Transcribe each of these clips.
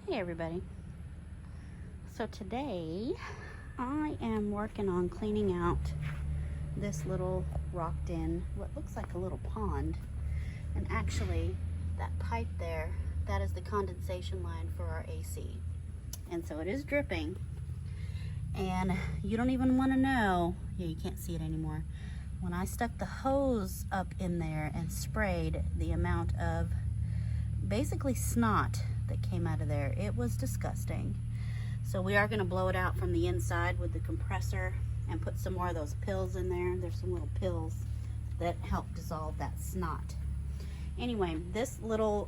Hey everybody. So today I am working on cleaning out this little rocked in, what looks like a little pond. And actually that pipe there, that is the condensation line for our AC. And so it is dripping. And you don't even want to know, yeah, you can't see it anymore. When I stuck the hose up in there and sprayed the amount of basically snot that came out of there, it was disgusting. So we are going to blow it out from the inside with the compressor and put some more of those pills in there. There's some little pills that help dissolve that snot. Anyway, this little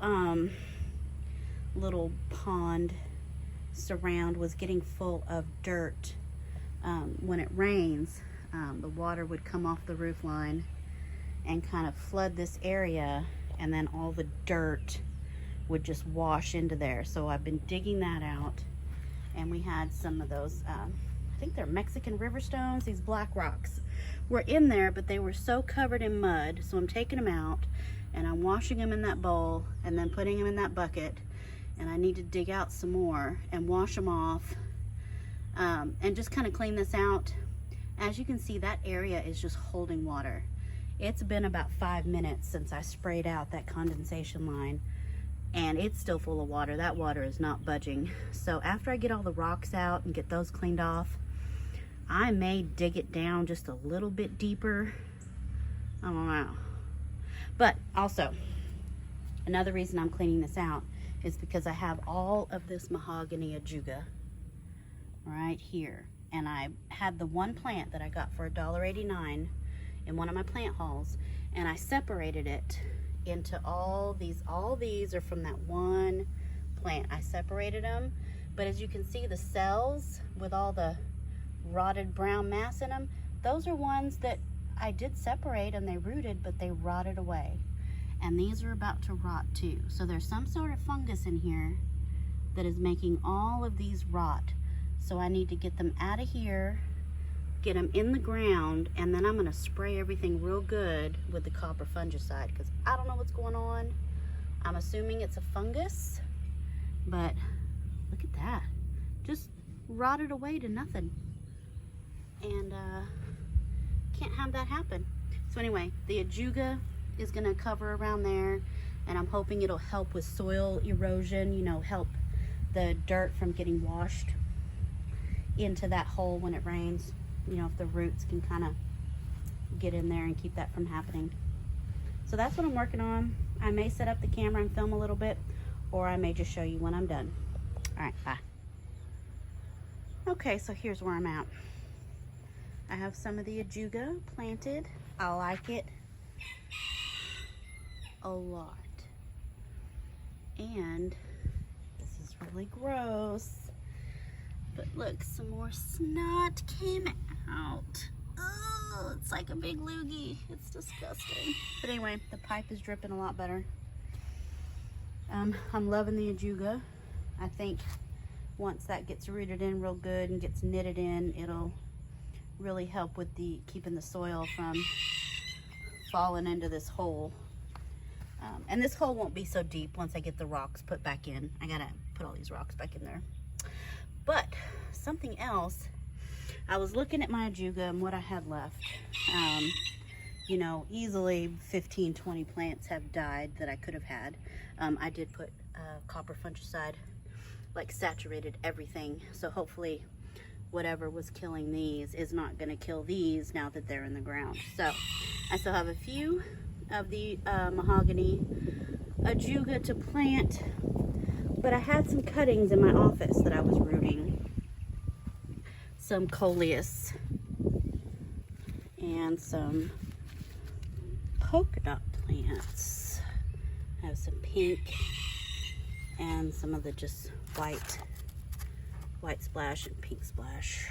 pond surround was getting full of dirt. When it rains, the water would come off the roof line and kind of flood this area, and then all the dirt would just wash into there. So I've been digging that out, and we had some of those, I think they're Mexican river stones, these black rocks were in there, but they were so covered in mud. So I'm taking them out and I'm washing them in that bowl and then putting them in that bucket, and I need to dig out some more and wash them off, and just kind of clean this out. As you can see, that area is just holding water. It's been about 5 minutes since I sprayed out that condensation line, and it's still full of water. That water is not budging. So after I get all the rocks out and get those cleaned off, I may dig it down just a little bit deeper. I don't know. But also, another reason I'm cleaning this out is because I have all of this mahogany ajuga right here. And I had the one plant that I got for $1.89 in one of my plant hauls, and I separated it into all these are from that one plant. I separated them, but as you can see, the cells with all the rotted brown mass in them, those are ones that I did separate and they rooted, but they rotted away. And these are about to rot too. So there's some sort of fungus in here that is making all of these rot. So I need to get them out of here, get them in the ground, and then I'm going to spray everything real good with the copper fungicide, because I don't know what's going on. I'm assuming it's a fungus, but look at that. Just rotted away to nothing. And can't have that happen. So anyway, the ajuga is going to cover around there, and I'm hoping it'll help with soil erosion, you know, help the dirt from getting washed into that hole when it rains. You know, if the roots can kind of get in there and keep that from happening. So that's what I'm working on. I may set up the camera and film a little bit, or I may just show you when I'm done. All right, bye. Okay, so here's where I'm at. I have some of the ajuga planted. I like it a lot. And this is really gross. But look, some more snot came out. Oh, it's like a big loogie. It's disgusting. But anyway, the pipe is dripping a lot better. I'm loving the ajuga. I think once that gets rooted in real good and gets knitted in, it'll really help with keeping the soil from falling into this hole. And this hole won't be so deep once I get the rocks put back in. I gotta put all these rocks back in there. But something else, I was looking at my ajuga and what I had left. You know, easily 15, 20 plants have died that I could have had. I did put copper fungicide, like saturated everything. So hopefully whatever was killing these is not gonna kill these now that they're in the ground. So I still have a few of the mahogany ajuga to plant. But I had some cuttings in my office that I was rooting. Some coleus and some polka dot plants. I have some pink and some of the just white splash and pink splash.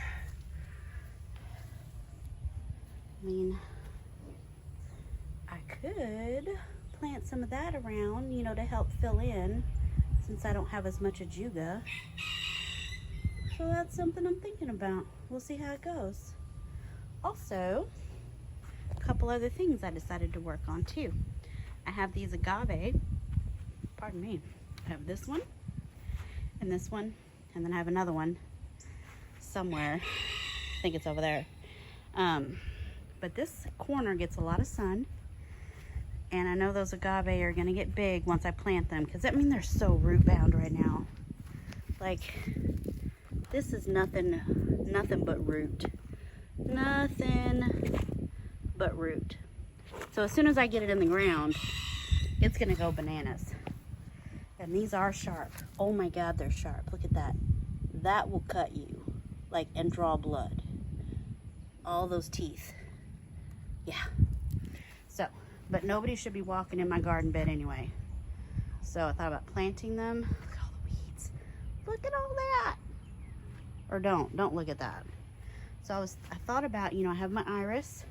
I mean, I could plant some of that around, you know, to help fill in, since I don't have as much ajuga. So that's something I'm thinking about. We'll see how it goes. Also, a couple other things I decided to work on too. I have these agave, pardon me, I have this one, and this one, and then I have another one somewhere. I think it's over there. But this corner gets a lot of sun, and I know those agave are gonna get big once I plant them, because I mean they're so root bound right now. Like, this is nothing but root. Nothing but root. So as soon as I get it in the ground, it's gonna go bananas. And these are sharp. Oh my God, they're sharp. Look at that. That will cut you, like, and draw blood. All those teeth. Yeah. So, but nobody should be walking in my garden bed anyway. So I thought about planting them. Look at all the weeds. Look at all that. Or don't look at that. So I thought about, you know, I have my iris,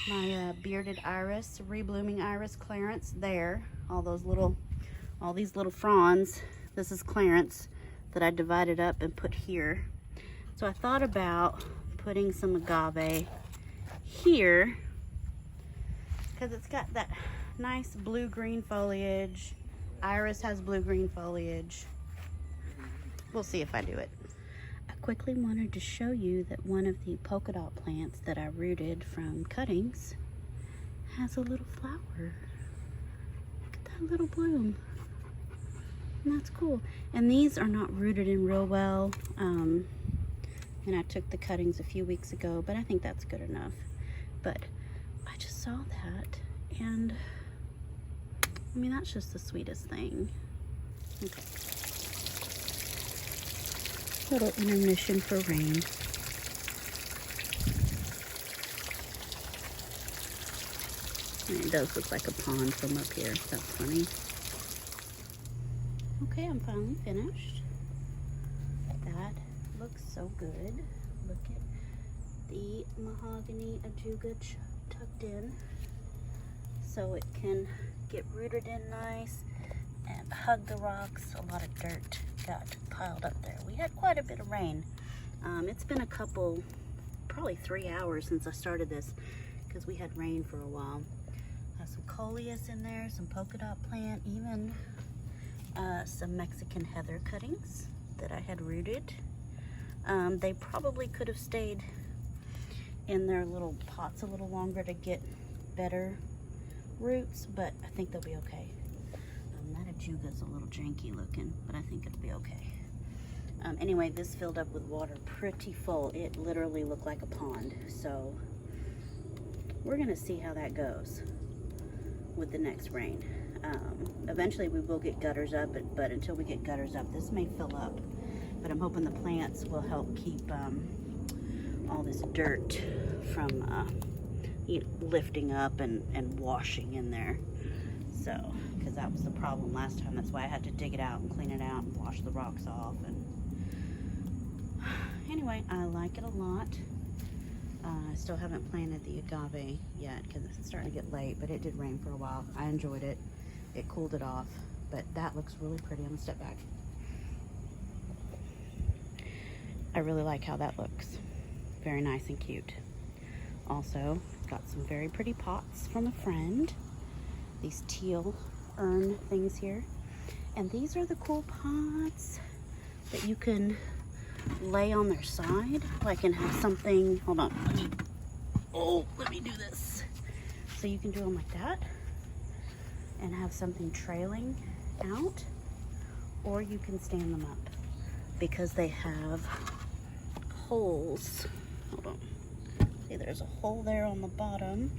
my bearded iris, reblooming iris, Clarence there. All these little fronds. This is Clarence that I divided up and put here. So I thought about putting some agave here, because it's got that nice blue-green foliage. Iris has blue-green foliage. We'll see if I do it. I quickly wanted to show you that one of the polka dot plants that I rooted from cuttings has a little flower. Look at that little bloom. And that's cool. And these are not rooted in real well. And I took the cuttings a few weeks ago, but I think that's good enough. But I just saw that, and I mean, that's just the sweetest thing. Okay. Little intermission for rain. And it does look like a pond from up here. That's funny. Okay, I'm finally finished. That looks so good. Look at the mahogany ajuga tucked in, so it can get rooted in nice and hug the rocks. A lot of dirt got piled up there. We had quite a bit of rain. It's been a couple, probably 3 hours since I started this, because we had rain for a while. Some coleus in there, some polka dot plant, even some Mexican heather cuttings that I had rooted. They probably could have stayed in their little pots a little longer to get better roots, but I think they'll be okay. That ajuga's a little janky looking, but I think it'll be okay. Anyway, this filled up with water pretty full. It literally looked like a pond. So we're gonna see how that goes with the next rain. Eventually we will get gutters up, but until we get gutters up, this may fill up. But I'm hoping the plants will help keep all this dirt from lifting up and washing in there. So, because that was the problem last time. That's why I had to dig it out and clean it out and wash the rocks off. And anyway, I like it a lot. I still haven't planted the agave yet because it's starting to get late, but it did rain for a while. I enjoyed it. It cooled it off, but that looks really pretty. I'm gonna step back. I really like how that looks. Very nice and cute. Also, got some very pretty pots from a friend. These teal urn things here. And these are the cool pots that you can lay on their side, like, and have something, hold on, let me do this. So you can do them like that and have something trailing out, or you can stand them up because they have holes. Hold on. See, there's a hole there on the bottom.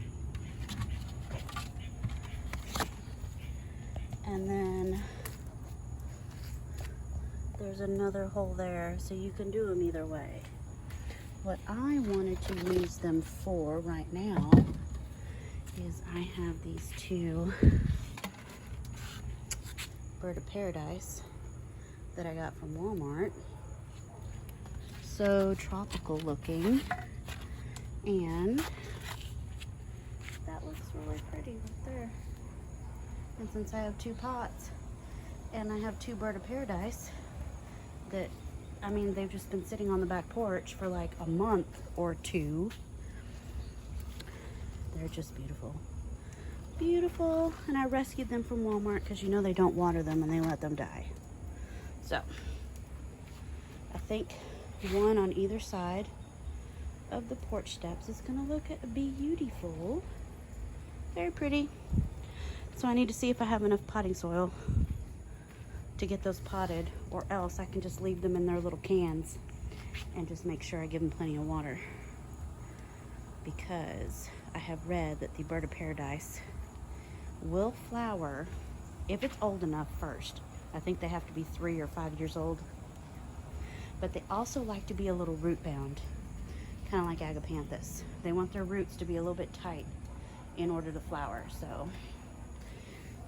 And then there's another hole there, so you can do them either way. What I wanted to use them for right now is I have these two bird of paradise that I got from Walmart. So tropical looking, and that looks really pretty right there. And since I have two pots and I have two bird of paradise that, I mean, they've just been sitting on the back porch for like a month or two. They're just beautiful. Beautiful. And I rescued them from Walmart because you know they don't water them and they let them die. So I think one on either side of the porch steps is gonna look beautiful. Very pretty. So I need to see if I have enough potting soil to get those potted, or else I can just leave them in their little cans and just make sure I give them plenty of water, because I have read that the bird of paradise will flower if it's old enough first. I think they have to be 3 or 5 years old, but they also like to be a little root bound, kind of like agapanthus. They want their roots to be a little bit tight in order to flower. So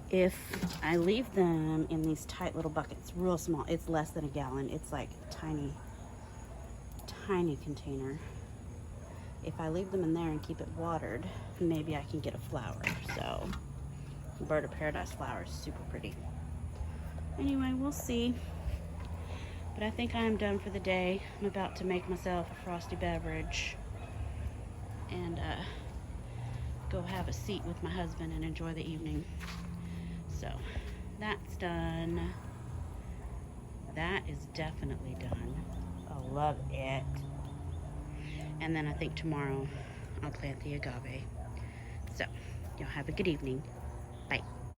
if I leave them in these tight little buckets, real small, it's less than a gallon, it's like tiny container. If I leave them in there and keep it watered, maybe I can get a flower. So bird of paradise flower is super pretty. Anyway, we'll see. But I think I am done for the day. I'm about to make myself a frosty beverage and go have a seat with my husband and enjoy the evening. So that's done. That is definitely done. I love it. And then I think tomorrow I'll plant the agave. So y'all have a good evening.